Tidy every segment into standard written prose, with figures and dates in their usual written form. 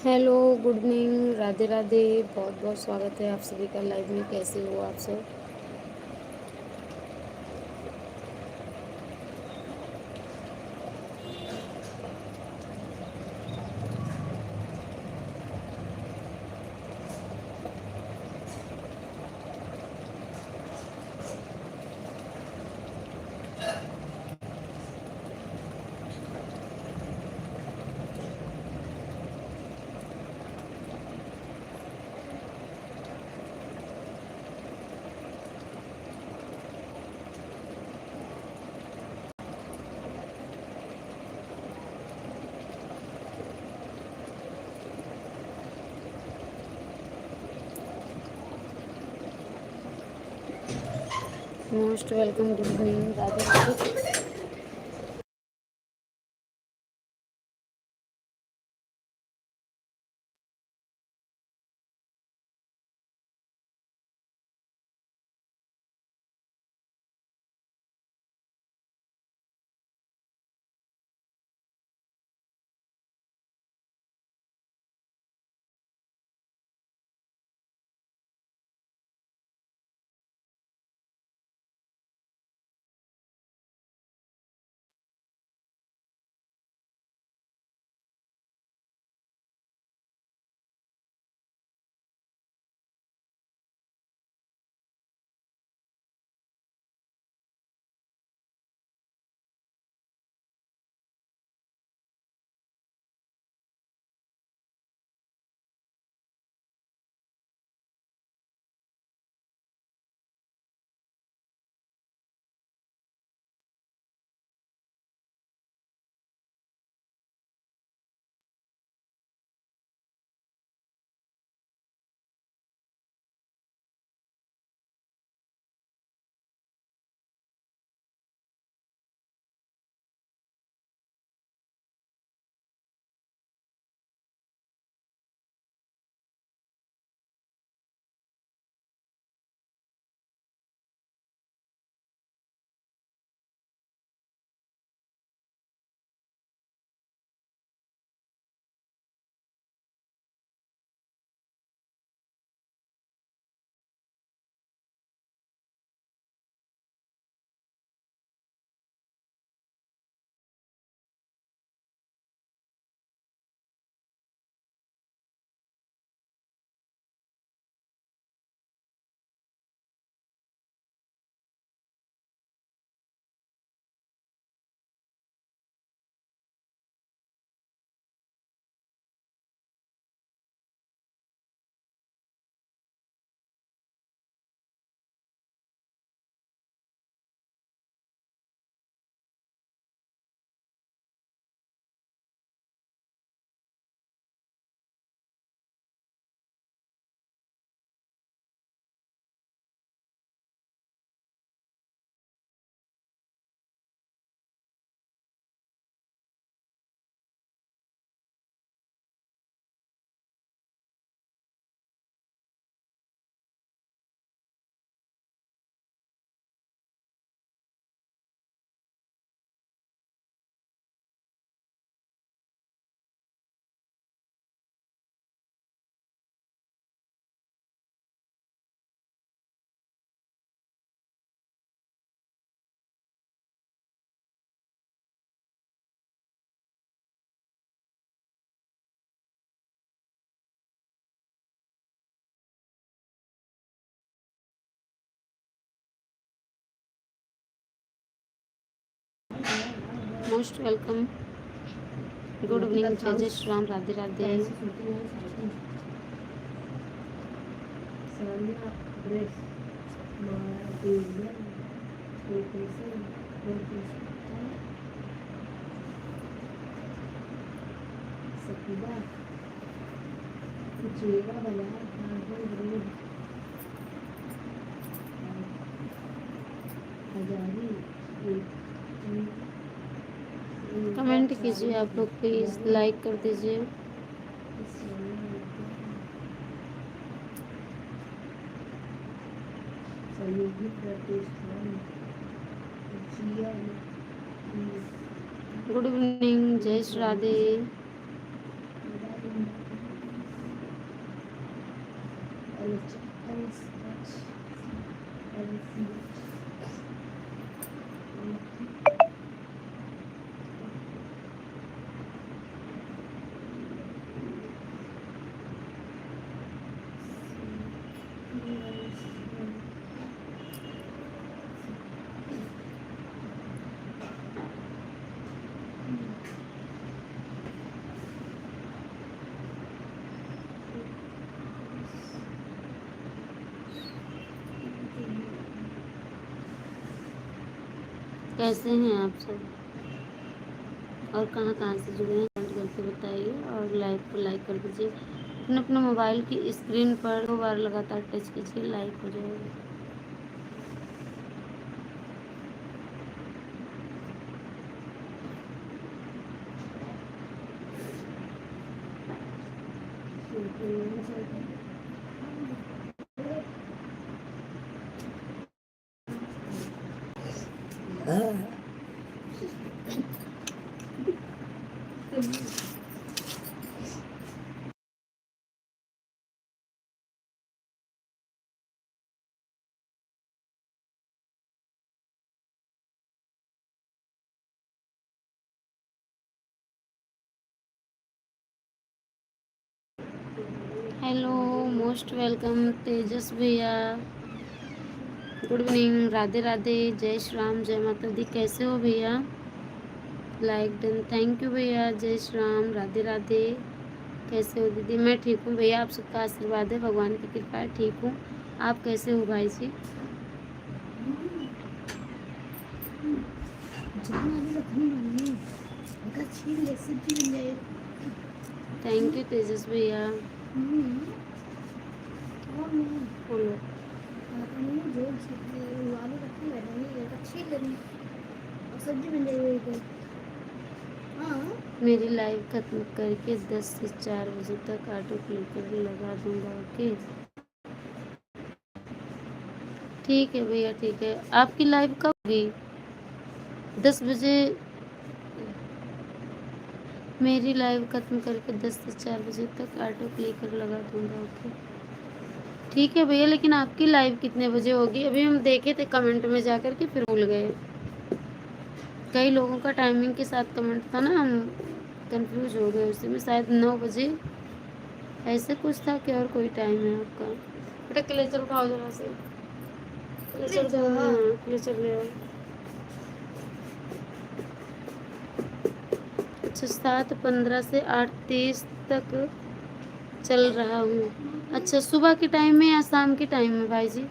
Hello, good evening, Radhe Radhe. बहुत बहुत स्वागत है आप सभी का लाइव में। कैसे हो आप सब? Most welcome, good evening, Radhe Radhe. Most welcome, good evening, जय जय श्री राम, राधे राधे। कमेंट कीजिए आप लोग, प्लीज़ लाइक कर दीजिए। गुड इवनिंग, जय श्री राधे। कैसे हैं आप सब और कहाँ कहाँ से जुड़े हैं, कमेंट करके बताइए और लाइव को लाइक कर दीजिए। अपने अपने मोबाइल की स्क्रीन पर 2 बार लगातार टच कीजिए, लाइक हो जाएगा। हेलो, मोस्ट वेलकम तेजस भैया। गुड इवनिंग, राधे राधे, जय श्री राम, जय माता दी। कैसे हो भैया? लाइक डन, थैंक यू भैया। जय श्री राम, राधे राधे। कैसे हो दीदी? मैं ठीक हूँ भैया, आप सबका आशीर्वाद है, भगवान की कृपा है, ठीक हूँ। आप कैसे हो भाई जी? थैंक यू तेजस भैया। बोलो। मेरी लाइव खत्म करके 10 से 4 बजे तक ऑटो क्लिकर लगा दूंगा। ओके ठीक है भैया, ठीक है। आपकी लाइव कब होगी? 10 बजे। मेरी लाइव खत्म करके 10 से 4 बजे तक ऑटो क्लिकर लगा दूंगा। ओके ठीक है भैया, लेकिन आपकी लाइव कितने बजे होगी? अभी हम देखे थे कमेंट में जाकर के, फिर भूल गए। कई लोगों का टाइमिंग के साथ कमेंट था ना, हम कंफ्यूज हो गए उसी में। शायद 9 बजे ऐसे कुछ था कि और कोई टाइम है आपका। बेटा क्लेचर उठाओ जरा से, क्लेचर दो। हाँ क्लेचर ले आओ। अच्छा, 7:15 से 8:30 तक चल रहा हूँ। अच्छा, सुबह के टाइम में या शाम के टाइम में भाई जी?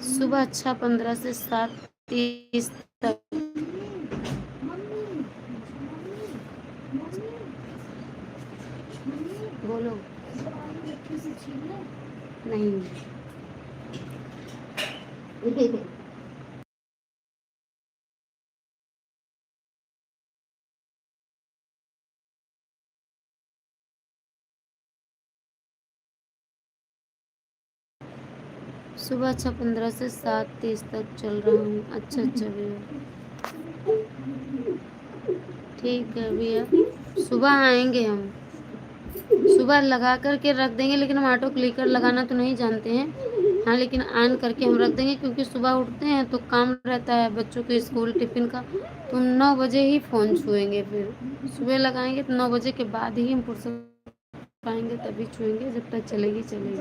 सुबह। अच्छा, 15 से 7:30 तक। बोलो। नहीं सुबह। अच्छा, 15 से 7:30 तक चल रहा हूँ। अच्छा अच्छा भैया, ठीक है भैया। सुबह आएंगे हम, सुबह लगा करके रख देंगे, लेकिन हम ऑटो क्लिकर लगाना तो नहीं जानते हैं। हाँ, लेकिन ऑन करके हम रख देंगे, क्योंकि सुबह उठते हैं तो काम रहता है बच्चों के स्कूल टिफिन का। तो 9 बजे ही फ़ोन छुएंगे, फिर सुबह लगाएंगे तो 9 बजे के बाद ही हम फुर्सत पाएंगे, तभी छुएंगे। जब तक चलेगी चलेगी,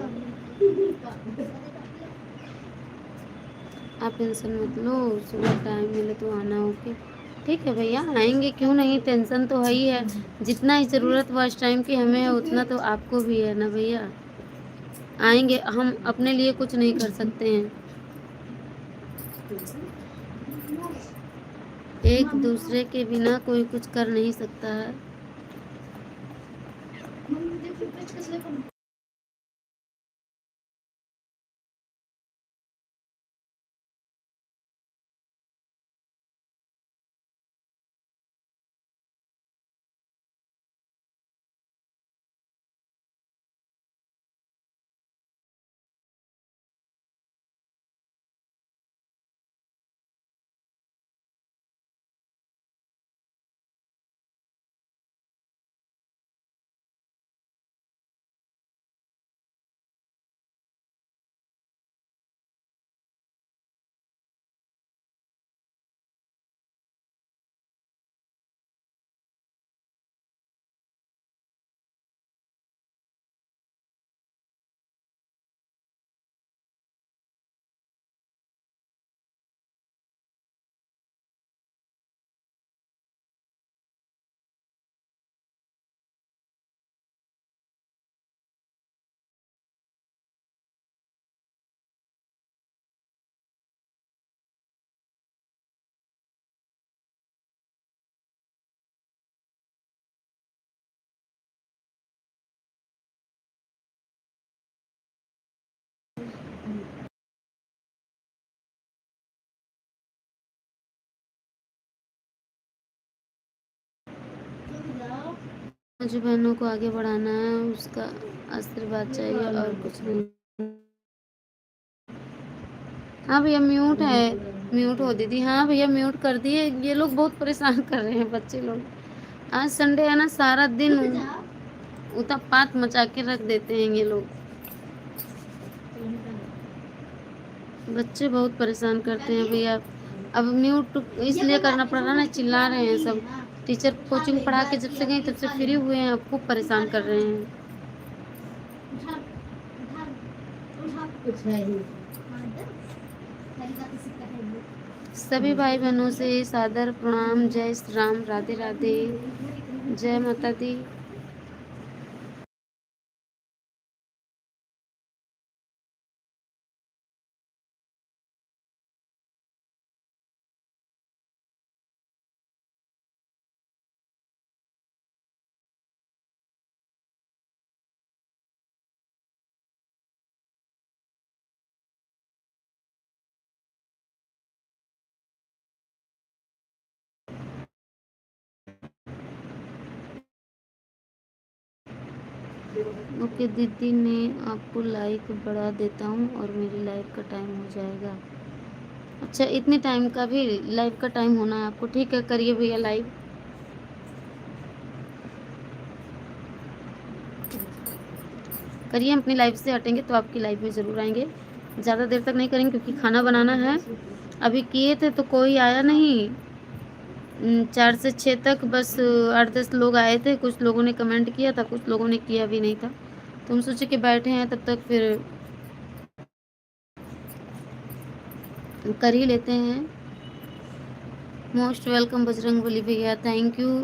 आप टेंशन मत लो। सुबह टाइम मिले तो आना। ओके ठीक है भैया, आएंगे, क्यों नहीं। टेंशन तो है ही है, जितना ही ज़रूरत फर्स्ट टाइम की हमें है उतना तो आपको भी है ना भैया। आएंगे, हम अपने लिए कुछ नहीं कर सकते हैं, एक दूसरे के बिना कोई कुछ कर नहीं सकता है। मुझे बहनों को आगे बढ़ाना है, उसका आशीर्वाद चाहिए और कुछ नहीं। हाँ भैया म्यूट है, म्यूट हो दीदी। हाँ भैया म्यूट कर दिए। ये लोग बहुत परेशान कर रहे हैं बच्चे लोग। आज संडे है ना, सारा दिन उत्पात मचा के रख देते हैं ये लोग। बच्चे बहुत परेशान करते हैं भैया। अब म्यूट इसलिए करना पड़ रहा है ना, चिल्ला रहे हैं सब। टीचर कोचिंग पढ़ा के जब से गई तब से फ्री हुए हैं, अब खूब परेशान कर रहे हैं। सभी भाई बहनों से सादर प्रणाम। जय श्री राम, राधे राधे, जय माता दी। ओके दीदी, मैं आपको लाइक बढ़ा देता हूँ और मेरी लाइव का टाइम हो जाएगा। अच्छा, इतने टाइम का भी लाइव का टाइम होना है आपको? ठीक है, करिए भैया लाइव। करिए, हम अपनी लाइव से हटेंगे तो आपकी लाइव में ज़रूर आएंगे। ज़्यादा देर तक नहीं करेंगे क्योंकि खाना बनाना है। अभी किए थे तो कोई आया नहीं। 4 से 6 तक बस 8-10 लोग आए थे। कुछ लोगों ने कमेंट किया था, कुछ लोगों ने किया भी नहीं था। तो हम सोचे कि बैठे हैं तब तक फिर कर ही लेते हैं। मोस्ट वेलकम बजरंग बली भैया, थैंक यू।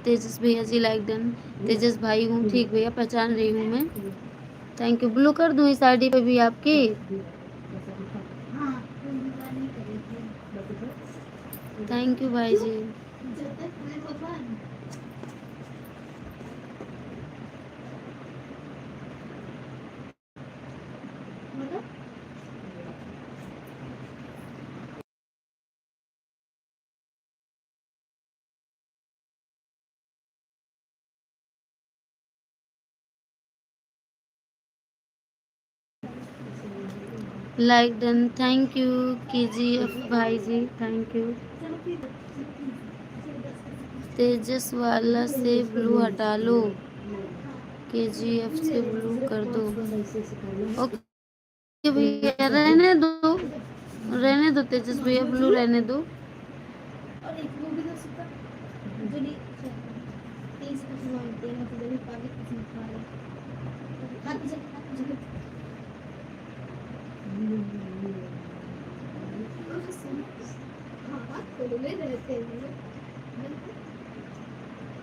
तेजस भैया जी लाइक डन। तेजस भाई हूँ, ठीक भैया, पहचान रही हूँ मैं। Thank you. ब्लू कर दूँ इस आईडी पे भी आपकी? थैंक यू भाई जी। Like done, thank you KGF भाई जी, थैंक यू। तेजस वाला से ब्लू हटा लो, KGF से ब्लू कर दो। ओके भैया, रहने दो, रहने दो तेजस भैया, ब्लू रहने दो।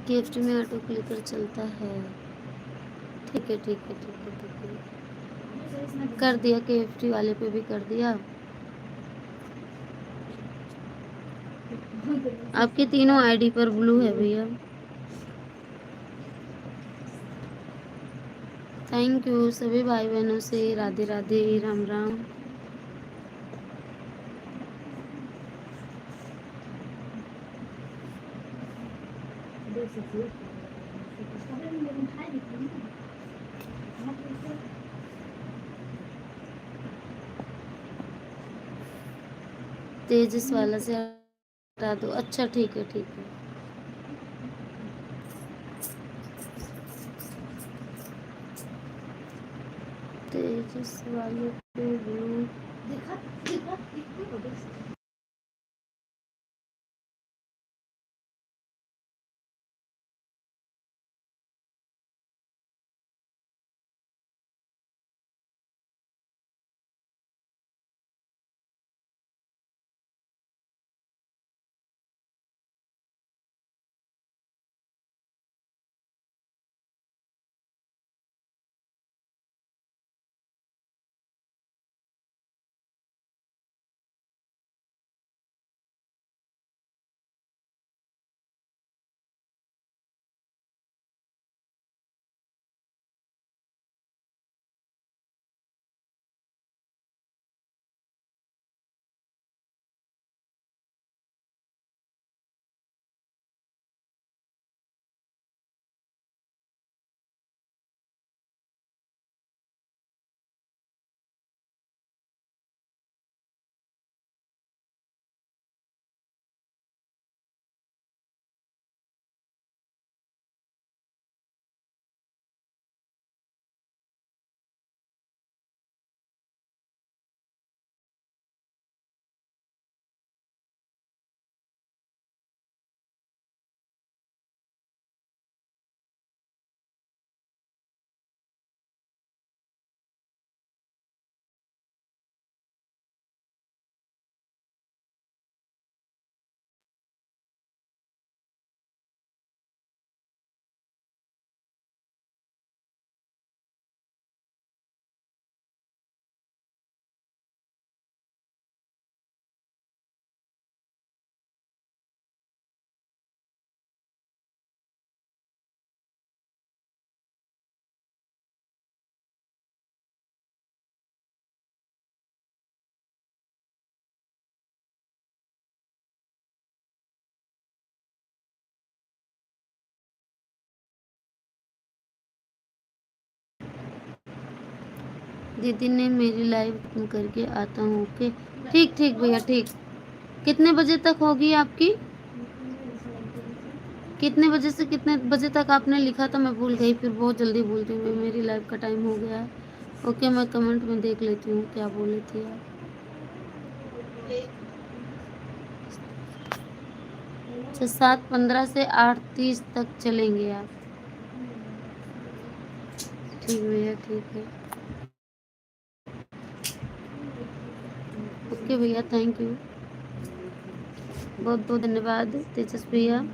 KFT में ऑटो क्लिकर चलता है। ठीक है ठीक है ठीक है ठीक है, कर दिया। KFT वाले पे भी कर दिया। आपके तीनों आईडी पर ब्लू है भैया। थैंक यू सभी भाई बहनों से, राधे राधे, राम राम। तेजस वाला से हटा दो। अच्छा ठीक है ठीक है। तेजस वाले पे ब्लू दीदी ने मेरी लाइव खत्म करके आता हूँ। ओके ठीक ठीक भैया ठीक। कितने बजे तक होगी आपकी? कितने बजे से कितने बजे तक आपने लिखा था? मैं भूल गई, फिर बहुत जल्दी भूलती हूँ। मेरी लाइव का टाइम हो गया है। ओके मैं कमेंट में देख लेती हूँ क्या बोले थे आप। अच्छा 7:15 से 8:30 तक चलेंगे आप? ठीक भैया ठीक है। ओके भैया थैंक यू, बहुत बहुत धन्यवाद तेजस भैया।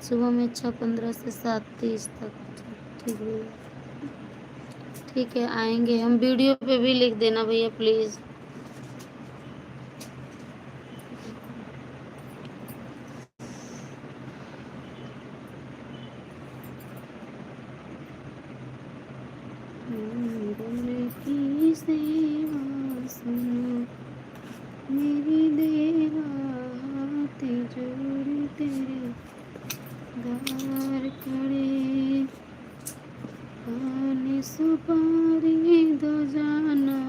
सुबह में 6:15 से 7:30 तक। ठीक भैया ठीक है आएंगे हम। वीडियो पे भी लिख देना भैया प्लीज़। की सेवा सुनो मेरी देवा जोड़ तेरे द्वार खड़े, पान सुपारी दो जाना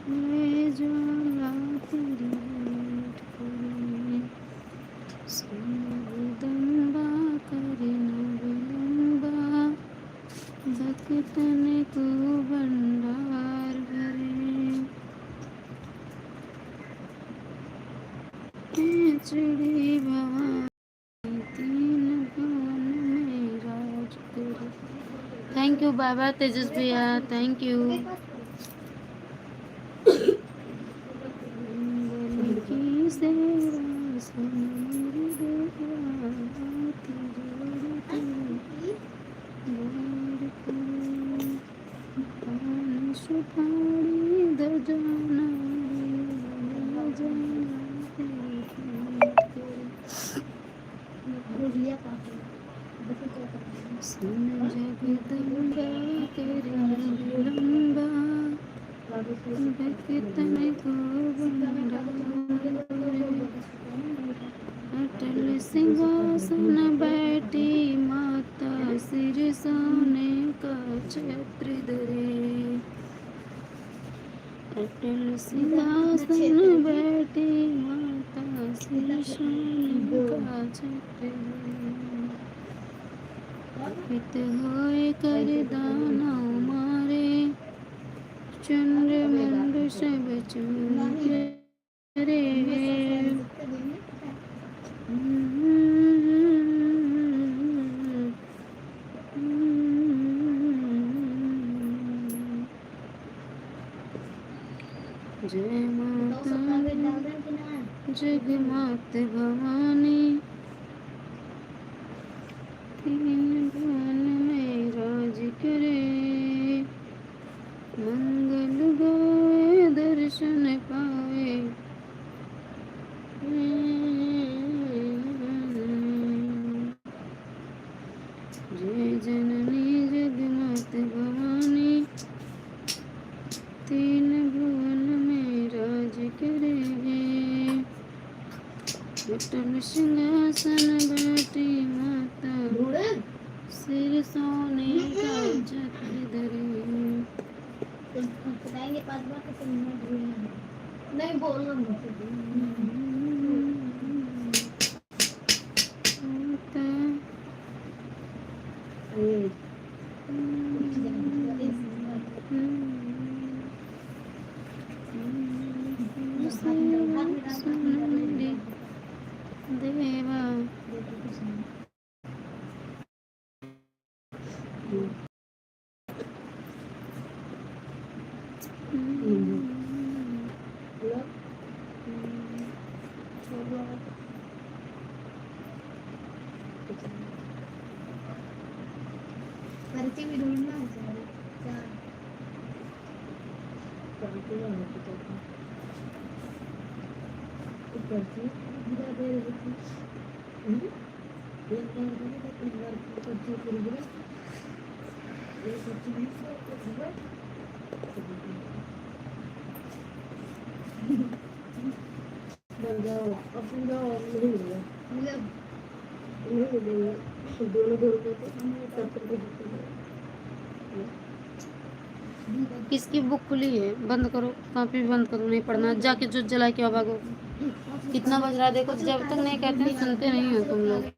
मैं ज्वाला तेरी भेंट करूं। दम्बा करे न विलंबा भक्तन को भंडार भरे। चढ़ी भवानी तीन भुवन में राज करे। थैंक यू बाय बाय तेजस भैया थैंक यू। की सेवा सुन मेरी देवा जोड़ तेरे द्वार खड़े, पान सुपारी दो जाना रे जाना तेरी भेंट करे। सुन जगदम्बा तेरे विलंबा भक्तन को भंडार करे। अटल सिंहासन बैठी माता सिर सोने का छत्र धरे। अटल सिंहासन बैठी माता सिर सोने का छत्र धरे। हित होए कर दानव मारे, चंद्र मंड सब चूर करे। जय माता जगमात भवानी तीन भुवन में राज करे। मंगल गाए दर्शन पाए, जय जननी जगमात भवानी तीन भुवन में राज करे। अटल सिंहासन बैठी माता सिर सोने का छत्र धरे। बताएंगे 5 बार तो नहीं बोलना देवा किसकी बुक खुली है? बंद करो, कॉपी बंद करो, नहीं पढ़ना। जाके जो जला के भागो। कितना बज रहा देखो, जब तक नहीं कहते सुनते नहीं हो तुम लोग।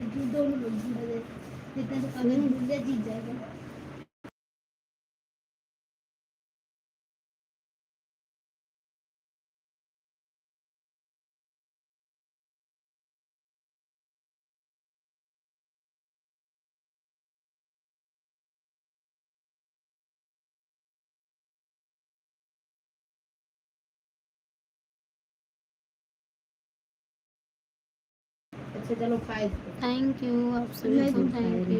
अच्छा चलो खाए। थैंक यू आप सभी को, थैंक यू।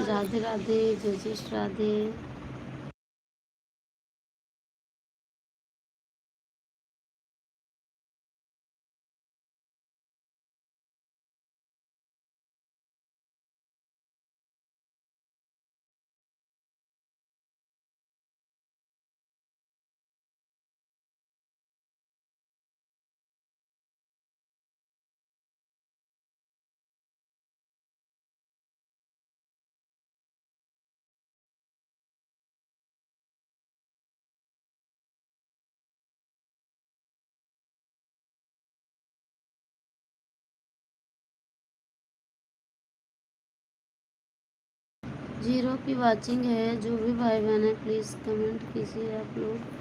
राधे राधे, जय जय श्री राधे। जीरो की वाचिंग है, जो भी भाई बहन है प्लीज़ कमेंट कीजिए आप लोग।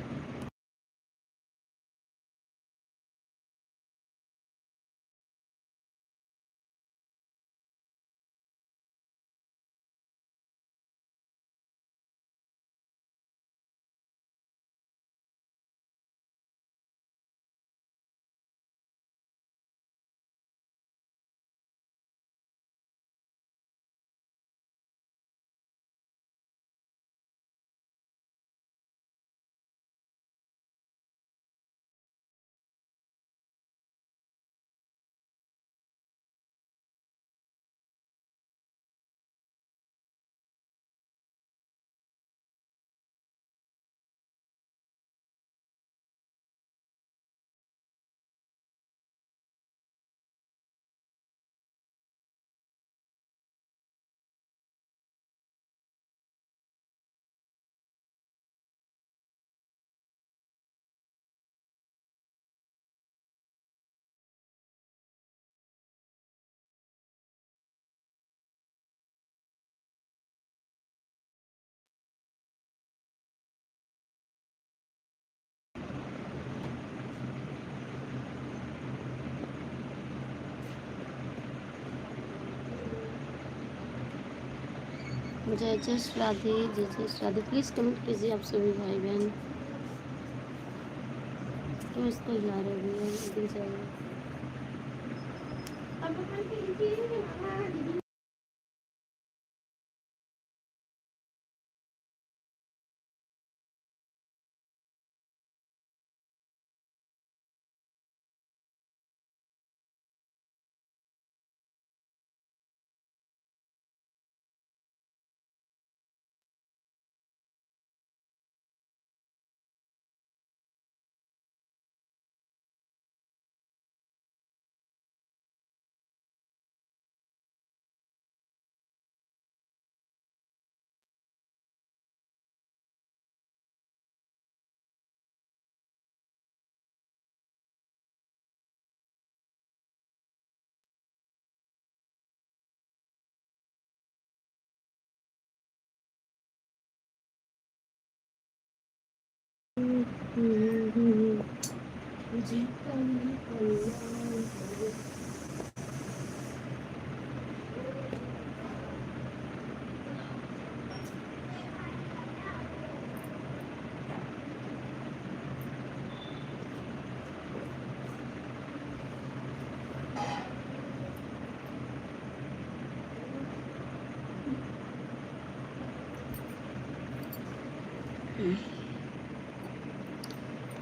जय जय श्री राधे, जय जय श्री राधे। प्लीज़ कमेंट कीजिए आप सभी भाई बहन। क्यों इसको हिला रहे हो भैया, दिल चाहिए। जीतन कल्याण करे।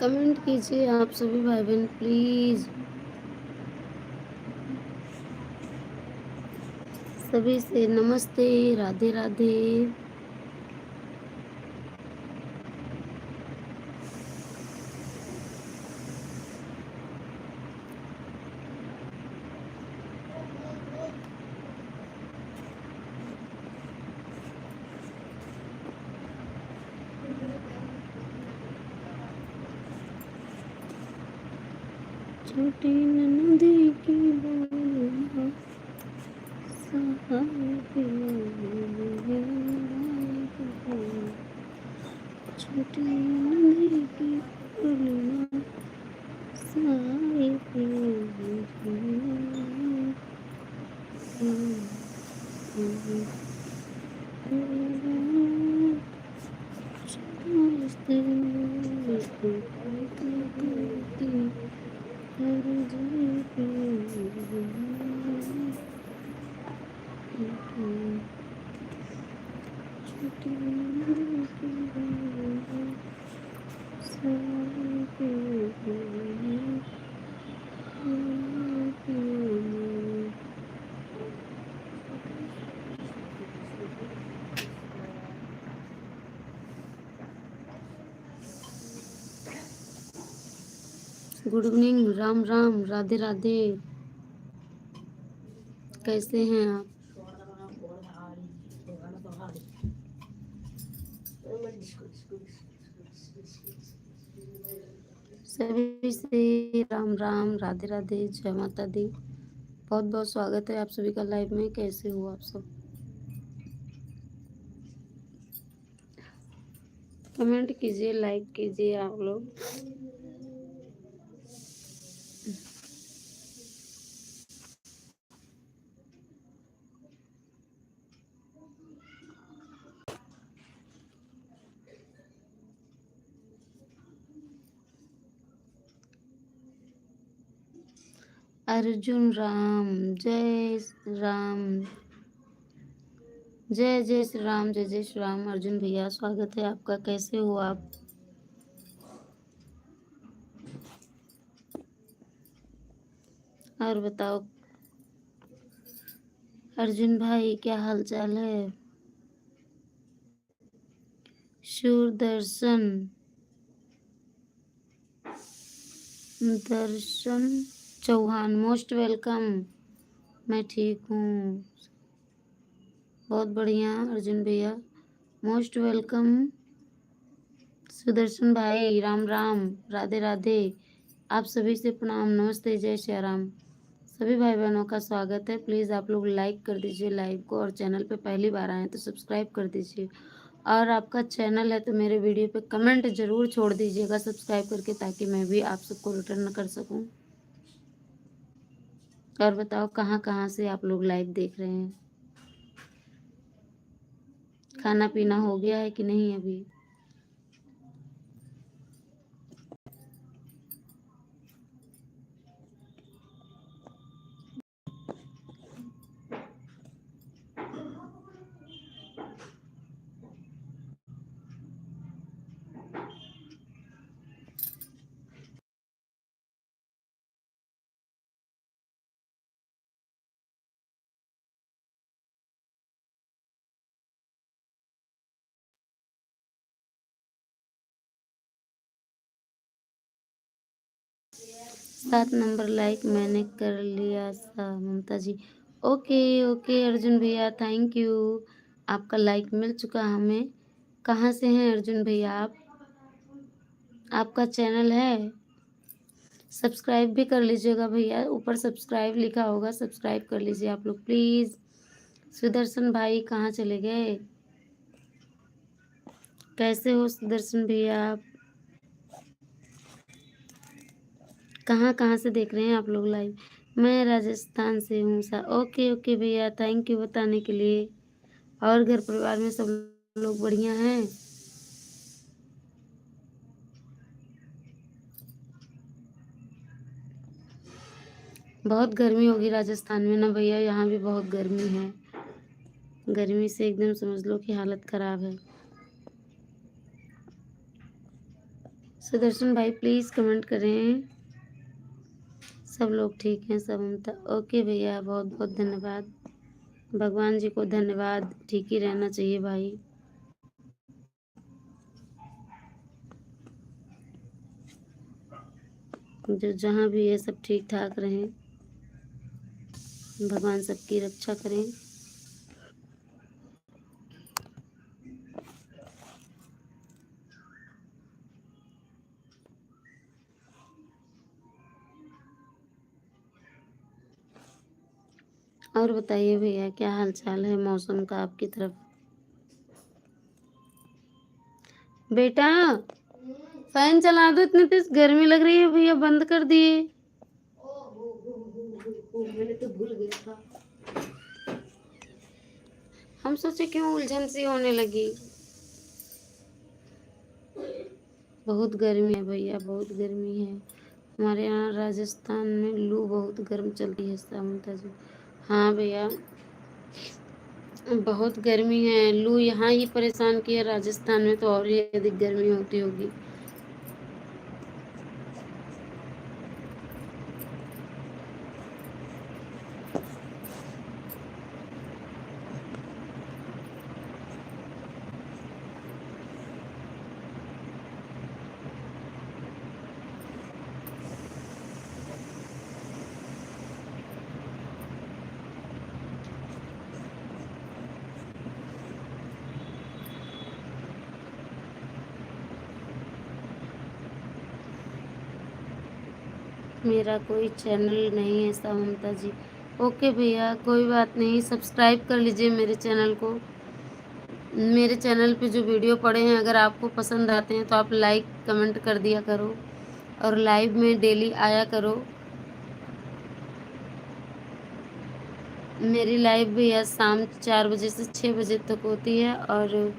कमेंट कीजिए आप सभी भाई बहन प्लीज। सभी से नमस्ते, राधे राधे। छोटी नदी की बोलना सहाय पिया छोटी नदी की बोलना सहाय गुड इवनिंग, राम राम, राधे राधे। कैसे हैं आप? सभी से राम राम, राधे राधे, जय माता दी। बहुत बहुत स्वागत है आप सभी का लाइव में। कैसे हो आप सब? कमेंट कीजिए, लाइक कीजिए आप लोग। अर्जुन राम, जय राम, जय जय श्री राम, जय जय श्री राम। अर्जुन भैया स्वागत है आपका। कैसे हो आप? और बताओ अर्जुन भाई, क्या हाल चाल है? सूरदर्शन दर्शन चौहान, मोस्ट वेलकम। मैं ठीक हूँ, बहुत बढ़िया अर्जुन भैया, मोस्ट वेलकम। सुदर्शन भाई, राम राम, राधे राधे। आप सभी से प्रणाम, नमस्ते, जय श्री राम। सभी भाई बहनों का स्वागत है। प्लीज़ आप लोग लाइक कर दीजिए लाइव को, और चैनल पे पहली बार आए तो सब्सक्राइब कर दीजिए। और आपका चैनल है तो मेरे वीडियो पे कमेंट ज़रूर छोड़ दीजिएगा सब्सक्राइब करके, ताकि मैं भी आप सबको रिटर्न कर सकूं। और बताओ कहाँ कहाँ से आप लोग लाइव देख रहे हैं? खाना पीना हो गया है कि नहीं अभी? सात नंबर लाइक मैंने कर लिया सा, ममता जी। ओके ओके अर्जुन भैया, थैंक यू। आपका लाइक मिल चुका हमें। कहाँ से हैं अर्जुन भैया आप? आपका चैनल है? सब्सक्राइब भी कर लीजिएगा भैया, ऊपर सब्सक्राइब लिखा होगा, सब्सक्राइब कर लीजिए आप लोग प्लीज़। सुदर्शन भाई कहाँ चले गए? कैसे हो सुदर्शन भैया आप? कहाँ कहाँ से देख रहे हैं आप लोग लाइव? मैं राजस्थान से हूँ सा। ओके ओके भैया, थैंक यू बताने के लिए। और घर परिवार में सब लोग बढ़िया हैं? बहुत गर्मी होगी राजस्थान में ना भैया, यहाँ भी बहुत गर्मी है। गर्मी से एकदम समझ लो कि हालत खराब है। सुदर्शन भाई प्लीज कमेंट करें। सब लोग ठीक हैं सब? ओके भैया, बहुत बहुत धन्यवाद। भगवान जी को धन्यवाद, ठीक ही रहना चाहिए भाई। जो जहाँ भी है सब ठीक ठाक रहें, भगवान सबकी रक्षा करें। और बताइए भैया, क्या हाल चाल है मौसम का आपकी तरफ? बेटा फैन चला दो, इतनी तेज गर्मी लग रही है भैया, बंद कर दिए। मैंने तो भूल गया था। हम सोचे क्यों उलझन सी होने लगी। बहुत गर्मी है भैया, बहुत गर्मी है। हमारे यहाँ राजस्थान में लू बहुत गर्म चलती है सामंता जी। हाँ भैया, बहुत गर्मी है। लू यहाँ ही परेशान किया, राजस्थान में तो और ही अधिक गर्मी होती होगी। मेरा कोई चैनल नहीं है ऐसा ममता जी। ओके भैया, कोई बात नहीं, सब्सक्राइब कर लीजिए मेरे चैनल को। मेरे चैनल पे जो वीडियो पड़े हैं अगर आपको पसंद आते हैं तो आप लाइक कमेंट कर दिया करो, और लाइव में डेली आया करो। मेरी लाइव भैया शाम 4 बजे से 6 बजे तक होती है, और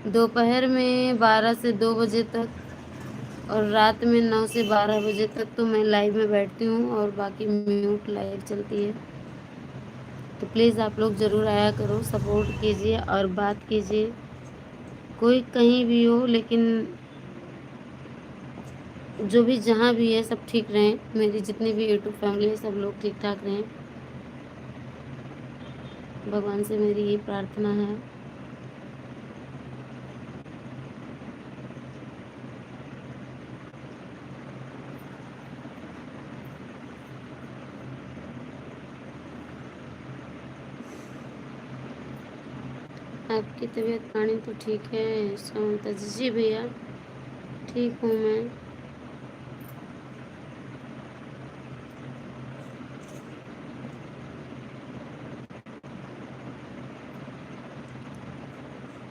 दोपहर में 12 से 2 बजे तक, और रात में 9 से 12 बजे तक तो मैं लाइव में बैठती हूँ, और बाकी म्यूट लाइव चलती है। तो प्लीज़ आप लोग ज़रूर आया करो, सपोर्ट कीजिए और बात कीजिए। कोई कहीं भी हो, लेकिन जो भी जहाँ भी है सब ठीक रहें। मेरी जितनी भी यूट्यूब फैमिली है सब लोग ठीक ठाक रहें, भगवान से मेरी ये प्रार्थना है। आपकी तबीयत पानी तो ठीक है शांता जी? जी भैया ठीक हूँ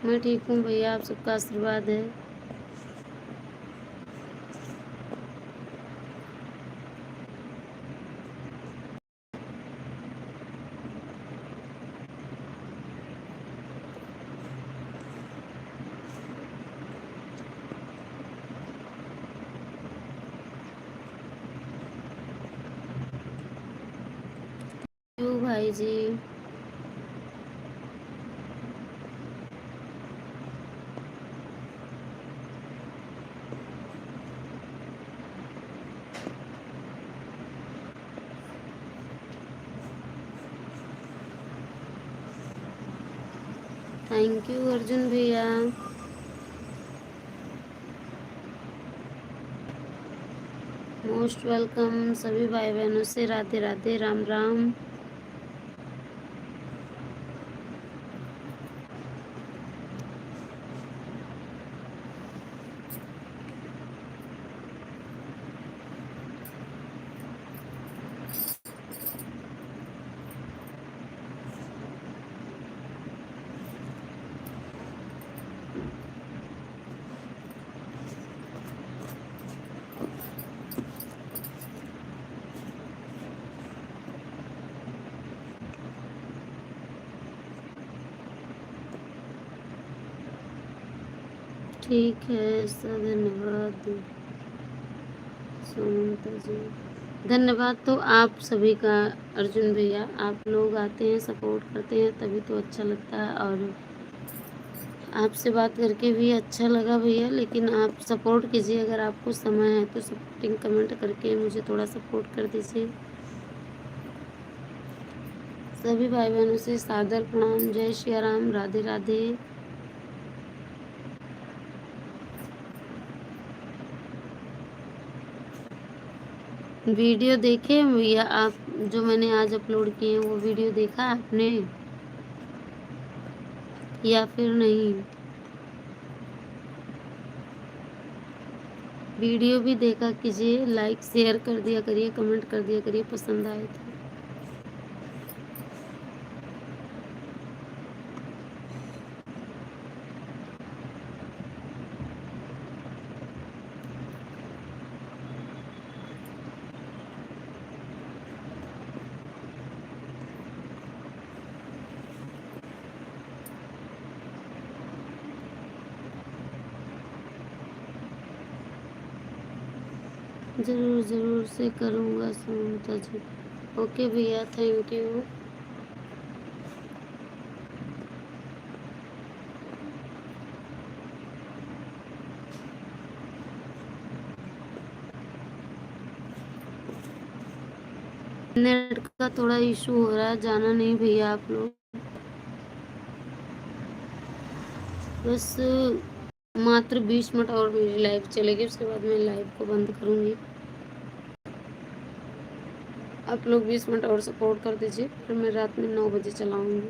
मैं ठीक हूँ भैया, आप सबका आशीर्वाद है। क्यों भाई जी? थैंक यू अर्जुन भैया। मोस्ट वेलकम सभी भाई बहनों से, राधे राधे, राम राम। ठीक है सर, धन्यवाद सुमंता जी, धन्यवाद। तो आप सभी का, अर्जुन भैया, आप लोग आते हैं, सपोर्ट करते हैं, तभी तो अच्छा लगता है। और आपसे बात करके भी अच्छा लगा भैया, लेकिन आप सपोर्ट कीजिए, अगर आपको समय है तो सपोर्टिंग कमेंट करके मुझे थोड़ा सपोर्ट कर दीजिए। सभी भाई बहनों से सादर प्रणाम, जय श्री राम, राधे राधे। वीडियो देखे भैया आप, जो मैंने आज अपलोड किए हैं, वो वीडियो देखा आपने या फिर नहीं? वीडियो भी देखा कीजिए, लाइक शेयर कर दिया करिए, कमेंट कर दिया करिए पसंद आए तो। ज़रूर ज़रूर से करूँगा सुमंता जी। ओके भैया, थैंक यू। नेट का थोड़ा इशू हो रहा है, जाना नहीं भैया आप लोग, बस मात्र 20 मिनट और मेरी लाइव चलेगी, उसके बाद मैं लाइव को बंद करूँगी। आप लोग 20 मिनट और सपोर्ट कर दीजिए, फिर मैं रात में 9 बजे चलाऊँगी।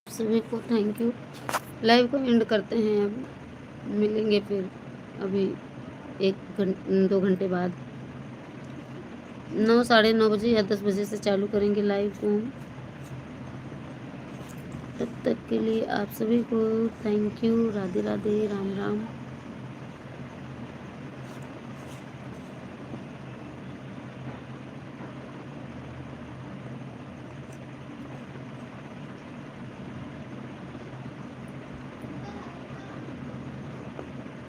सभी को थैंक यू। लाइव को एंड करते हैं, अब मिलेंगे फिर अभी 1-2 घंटे बाद, 9 साढ़े 9 बजे या 10 बजे से चालू करेंगे लाइव को हम। तब तक के लिए आप सभी को थैंक यू। राधे राधे, राम राम।